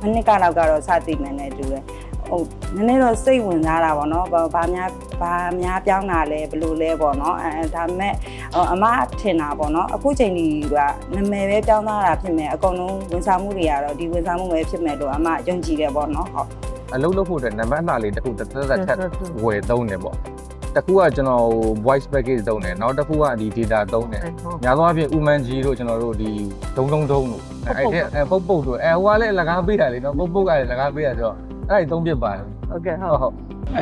မနစ်ကတော့စသိမယ်နဲ့တူတယ်ဟုတ်နည်းနည်းတော့စိတ်ဝင်စားတာပေါ့နော်ဘာများပြောင်းတာလဲဘယ်လိုလဲပေါ့နော်ဒါပေမဲ့အမထင်တာပေါ့နော်အခုချိန်ကြီးကနာမည်ပဲပြောင်းသွားတာဖြစ်မယ်အကုန်လုံးဝန်ဆောင်မှုတွေကတော့ဒီဝန်ဆောင်မှုပဲဖြစ်မယ်လို့အမယုံကြည်တယ်ပေါ့နော်ဟုတ်အလုပ်လုပ်ဖို့အတွက်နံပါတ်အလှလေးတစ်ခုတစ်သက်ထက်ဝယ်သုံးတယ်ပေါ့တစ်ခုကကျွန်တော် voice package သုံးတယ်နောက်တစ်ခုကဒီ data သုံးတယ်များသောအားဖြင့် Uman G တို့ကျွန်တော်တို့ဒီဒုံတို့အဲ့ပုတ်တို့ဟိုကလည်းလကားပေးတာလေနော်ပုတ်ကလည်းလကားပေးတာဆိုတော့အဲ့ဒီသုံးပြပါတယ်ဟုတ်ကဲ့ဟုတ်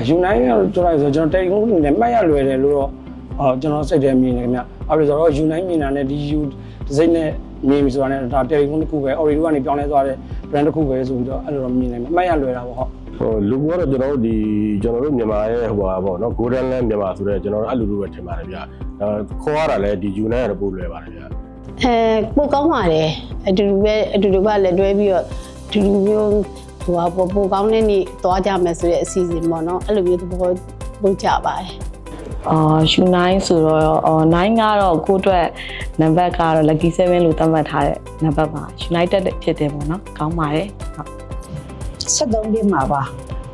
ယူနိုင်ရတော့ဆိုကျွန်တော်တယ်လီဖုန်းနဲ့မှတ်ရလွယ်တယ်လို့တော့ကျွန်တော်စိတ်ထဲမြင်နေခင်ဗျအဲ့လိုဆိုတော့ယူနိုင်မြင်တာနဲ့ဒီယူဒီစိတ်နဲ့မြင်ပြီဆိုတာနဲ့ဒါတယ်လီဖုန်းတစ်ခုပဲ Orido ကနေပြောင်းလဲသွားတဲ့ brand တစ်ခုပဲဆိုပြီးတော့အဲ့လိုတော့မြင်နေမှတ်ရလွယ်တာပေါ့ဟုတ်ဟိုလူကတော့ကျွန်တော်တို့မြန်မာရဲ့ဟိုပါပေါ့နော် Golden Land မြန်မာဆိုတဲ့ကျွန်တော်တို့အဲ့လိုလိုပဲထင်ပါတယ်ဗျခေါ်ရတာလဲဒီယူနိုင်ရတော့ပို့လွယ်ပါတယ်ဗျပိုကောင်းပါတယ်အတူတူပဲလက်တွဲပြီးတော့တူတူမျိုးဟိုဟာပိုကောင်းတဲ့နေ့သွားကြမယ်ဆိုတဲ့အစီအစဉ်ပေါ့နော်အဲ့လိုမျိုးသဘောပို့ကြပါတယ်ယူနိုင်ဆိုတော့9ကတော့ကိုအတွက်နံပါတ်ကတော့ lucky 7လို့သတ်မှတ်ထားတဲ့နံပါတ်ပါ United ဖြစ်တယ်ပေါ့နော်ကောင်းပါတယ်ဟုတ်73ပြမှာပါ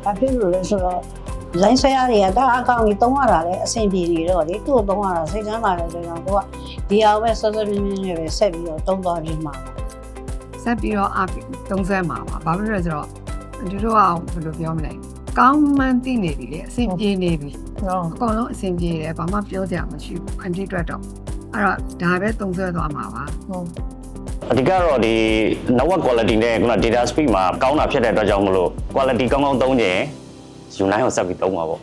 ဘာဖြစ်လို့လဲဆိုတော့လိုင်းဆွဲရတွေကဒါအကောင့်ကြီးတုံးရတာလည်းအဆင်ပြေနေတော့လေသူ့ကိုတုံးရတာစိတ်ချမ်းသာတယ်ဆိုတော့ကိုကဒီအောင်ပဲစောစောမြင်းမြင်းနဲ့ပဲဆက်ပြီးတော့တုံးသွားပြီးမှာဆက်ပြီးတော့သုံးဆမှာပါဘာဖြစ်လို့လဲဆိုတော့ဒီတော့ဘယ်လိုပြောမလဲကောင်းမှန်းသိနေပြီလေအဆင်ပြေနေပြီအကုန်လုံးအဆင်ပြေတယ်ဘာမှပြောကြမရှိဘူးအန်တီအတွက်တော့အဲ့တော့ဒါပဲသုံးဆွဲသွားမှာပါဟုတ်အဓိကတော့ဒီ network quality နဲ့ခုန data speed မှာကောင်းတာဖြစ်တဲ့အတွက်ကြောင့်မလို့ quality ကောင်းကောင်းသုံးခြင်းယူနိုင်အောင်ဆက်ပြီးသုံးပါပေါ့